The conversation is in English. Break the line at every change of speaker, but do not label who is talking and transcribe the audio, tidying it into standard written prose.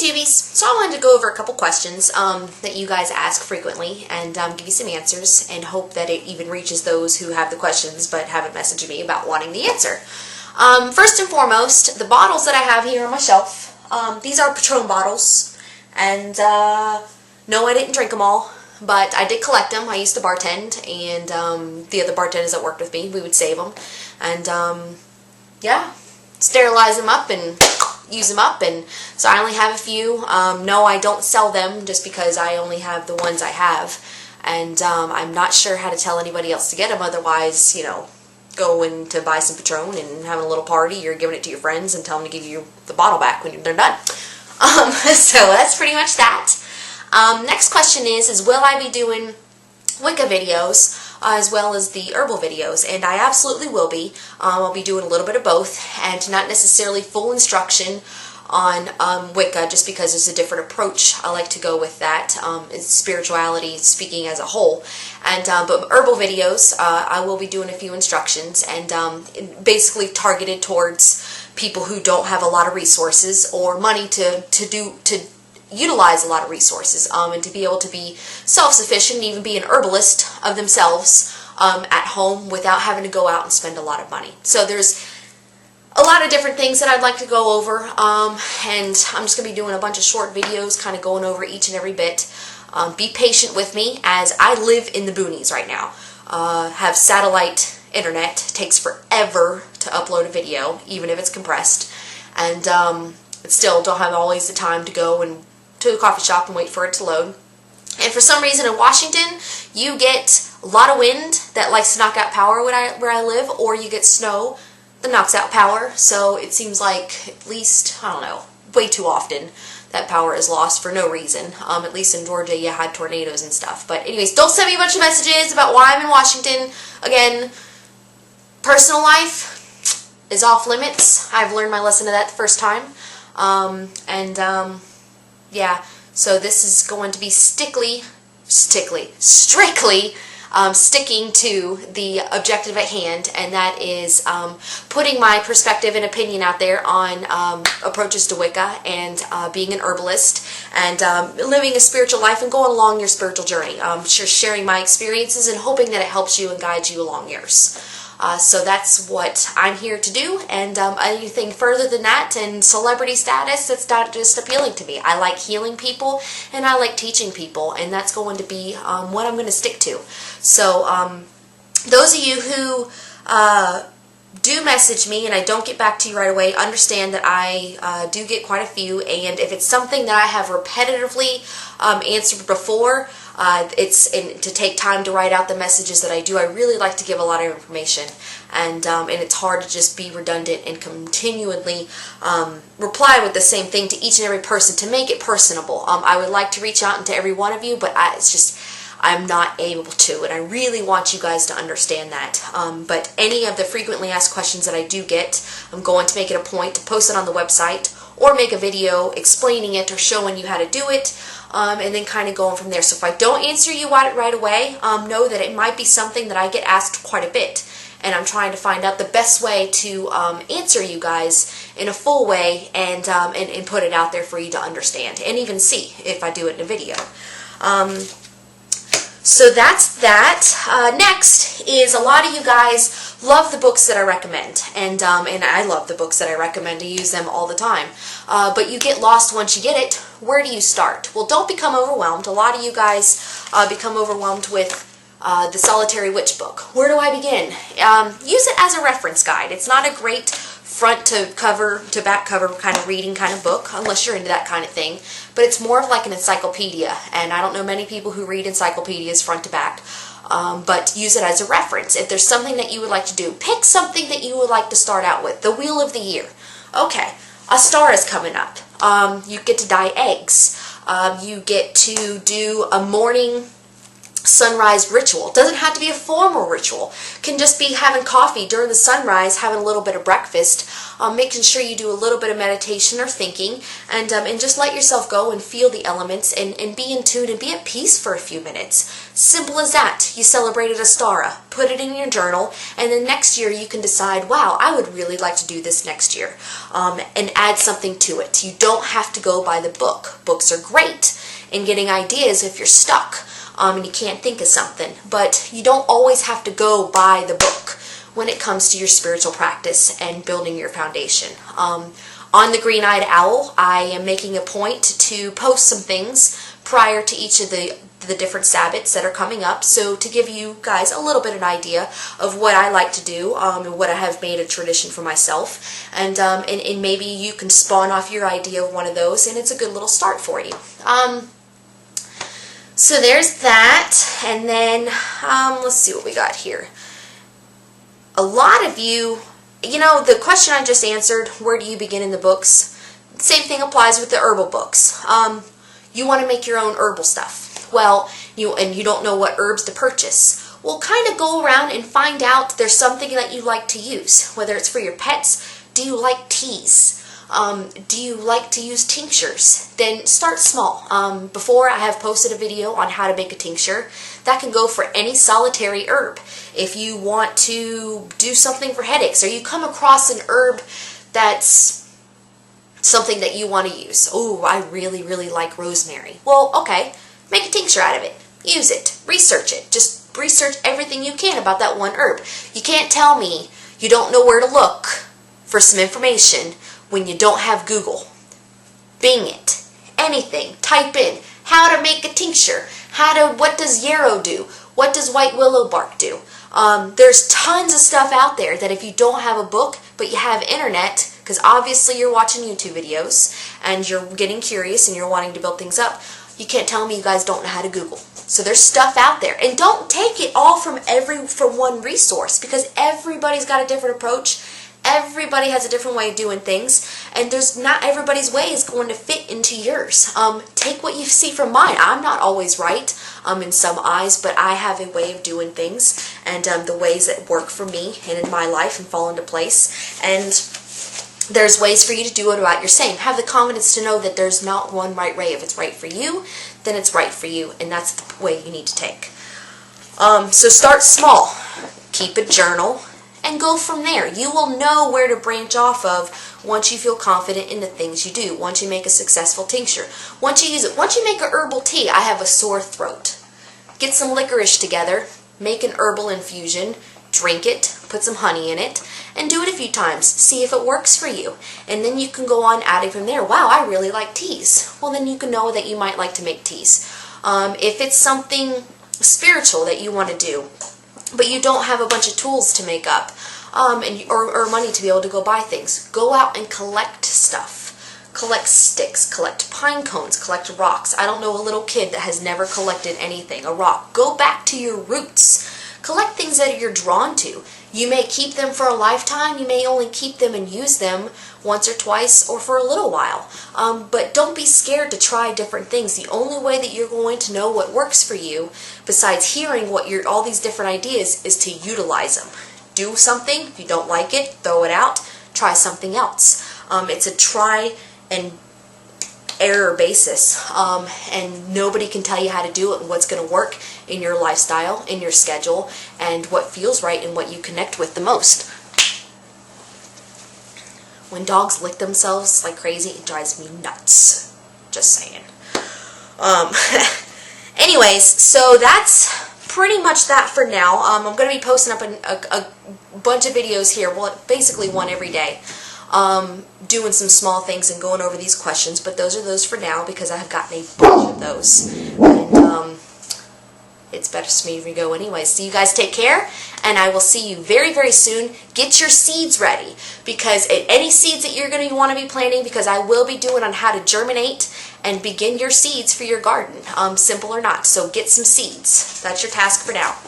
tubies, so I wanted to go over a couple questions that you guys ask frequently and give you some answers and hope that it even reaches those who have the questions but haven't messaged me about wanting the answer. First and foremost, the bottles that I have here on my shelf, these are Patron bottles, and no, I didn't drink them all, but I did collect them. I used to bartend, and the other bartenders that worked with me, we would save them, and yeah, sterilize them up and use them up, and so I only have a few. No, I don't sell them just because I only have the ones I have, and I'm not sure how to tell anybody else to get them. Otherwise, you know, going to buy some Patron and having a little party, you're giving it to your friends and tell them to give you the bottle back when they're done. So that's pretty much that. Next question is will I be doing Wicca videos as well as the herbal videos? And I absolutely will be. I'll be doing a little bit of both, and not necessarily full instruction on Wicca, just because there's a different approach I like to go with that. It's spirituality speaking as a whole. And but herbal videos, I will be doing a few instructions, and basically targeted towards people who don't have a lot of resources or money to utilize a lot of resources, and to be able to be self-sufficient and even be an herbalist of themselves at home without having to go out and spend a lot of money. So there's a lot of different things that I'd like to go over, and I'm just going to be doing a bunch of short videos kind of going over each and every bit. Be patient with me as I live in the boonies right now. Have satellite internet. Takes forever to upload a video, even if it's compressed, and still don't have always the time to go and to a coffee shop and wait for it to load. And for some reason in Washington, you get a lot of wind that likes to knock out power where I live, or you get snow that knocks out power. So it seems like at least, I don't know, way too often that power is lost for no reason. At least in Georgia, you had tornadoes and stuff. But anyways, don't send me a bunch of messages about why I'm in Washington. Again, personal life is off limits. I've learned my lesson of that the first time. Yeah, so this is going to be strictly sticking to the objective at hand, and that is putting my perspective and opinion out there on approaches to Wicca and being an herbalist and living a spiritual life and going along your spiritual journey. Just sharing my experiences and hoping that it helps you and guides you along yours. So that's what I'm here to do, and anything further than that and celebrity status, that's not just appealing to me. I like healing people, and I like teaching people, and that's going to be what I'm going to stick to. So those of you who do message me and I don't get back to you right away, understand that I do get quite a few, and if it's something that I have repetitively answered before, it's to take time to write out the messages that I do. I really like to give a lot of information, and it's hard to just be redundant and continually reply with the same thing to each and every person to make it personable. I would like to reach out to every one of you, but it's just I'm not able to, and I really want you guys to understand that. But any of the frequently asked questions that I do get, I'm going to make it a point to post it on the website or make a video explaining it or showing you how to do it, and then kind of going from there. So if I don't answer you right away, know that it might be something that I get asked quite a bit, and I'm trying to find out the best way to answer you guys in a full way and put it out there for you to understand and even see if I do it in a video. So that's that. Next is a lot of you guys love the books that I recommend, and I love the books that I recommend. I use them all the time. But you get lost once you get it. Where do you start? Well, don't become overwhelmed. A lot of you guys become overwhelmed with the Solitary Witch book. Where do I begin? Use it as a reference guide. It's not a great front to cover to back cover kind of reading kind of book, unless you're into that kind of thing. But it's more of like an encyclopedia, and I don't know many people who read encyclopedias front to back. But use it as a reference. If there's something that you would like to do, pick something that you would like to start out with. The Wheel of the Year. Okay, a star is coming up. You get to dye eggs. You get to do a morning sunrise ritual. It doesn't have to be a formal ritual. It can just be having coffee during the sunrise, having a little bit of breakfast, making sure you do a little bit of meditation or thinking, and just let yourself go and feel the elements and be in tune and be at peace for a few minutes. Simple as that. You celebrated a stara, put it in your journal, and then next year you can decide, wow, I would really like to do this next year, and add something to it. You don't have to go by the book. Books are great in getting ideas if you're stuck. And you can't think of something, but you don't always have to go by the book when it comes to your spiritual practice and building your foundation. On the Green-Eyed Owl, I am making a point to post some things prior to each of the different Sabbats that are coming up, so to give you guys a little bit of an idea of what I like to do, and what I have made a tradition for myself, and maybe you can spawn off your idea of one of those, and it's a good little start for you. So there's that, and then let's see what we got here. A lot of you, the question I just answered, where do you begin in the books? Same thing applies with the herbal books. You want to make your own herbal stuff. Well, you don't know what herbs to purchase. Well, kind of go around and find out there's something that you like to use, whether it's for your pets. Do you like teas? Do you like to use tinctures? Then start small. Before I have posted a video on how to make a tincture. That can go for any solitary herb. If you want to do something for headaches, or you come across an herb that's something that you want to use. Oh, I really, really like rosemary. Well, okay, make a tincture out of it. Use it. Research it. Just research everything you can about that one herb. You can't tell me you don't know where to look for some information when you don't have Google. Bing it. Anything. Type in how to make a tincture. What does yarrow do? What does white willow bark do? There's tons of stuff out there that if you don't have a book, but you have internet, because obviously you're watching YouTube videos and you're getting curious and you're wanting to build things up, you can't tell me you guys don't know how to Google. So there's stuff out there. And don't take it all from one resource, because everybody's got a different approach. Everybody has a different way of doing things, and not everybody's way is going to fit into yours. Take what you see from mine. I'm not always right in some eyes, but I have a way of doing things, and the ways that work for me and in my life and fall into place. And there's ways for you to do it about your same. Have the confidence to know that there's not one right way. If it's right for you, then it's right for you, and that's the way you need to take. So start small. Keep a journal. And go from there. You will know where to branch off of once you feel confident in the things you do. Once you make a successful tincture. Once you use it. Once you make a herbal tea. I have a sore throat. Get some licorice together. Make an herbal infusion. Drink it. Put some honey in it. And do it a few times. See if it works for you. And then you can go on adding from there. Wow, I really like teas. Well, then you can know that you might like to make teas. If it's something spiritual that you want to do, but you don't have a bunch of tools to make up, or money to be able to go buy things, go out and collect stuff. Collect sticks, collect pine cones, collect rocks. I don't know a little kid that has never collected anything, a rock. Go back to your roots. Collect things that you're drawn to. You may keep them for a lifetime. You may only keep them and use them once or twice or for a little while. But don't be scared to try different things. The only way that you're going to know what works for you, besides hearing all these different ideas, is to utilize them. Do something. If you don't like it, throw it out. Try something else. It's a try and error basis, and nobody can tell you how to do it and what's going to work in your lifestyle, in your schedule, and what feels right and what you connect with the most. When dogs lick themselves like crazy, it drives me nuts. Just saying. Anyways, so that's pretty much that for now. I'm going to be posting up a bunch of videos here, well, basically one every day. Doing some small things and going over these questions, but those are those for now because I have gotten a bunch of those, and it's better for me to go anyway. So you guys take care, and I will see you very, very soon. Get your seeds ready, because any seeds that you're going to want to be planting, because I will be doing on how to germinate and begin your seeds for your garden, simple or not. So get some seeds. That's your task for now.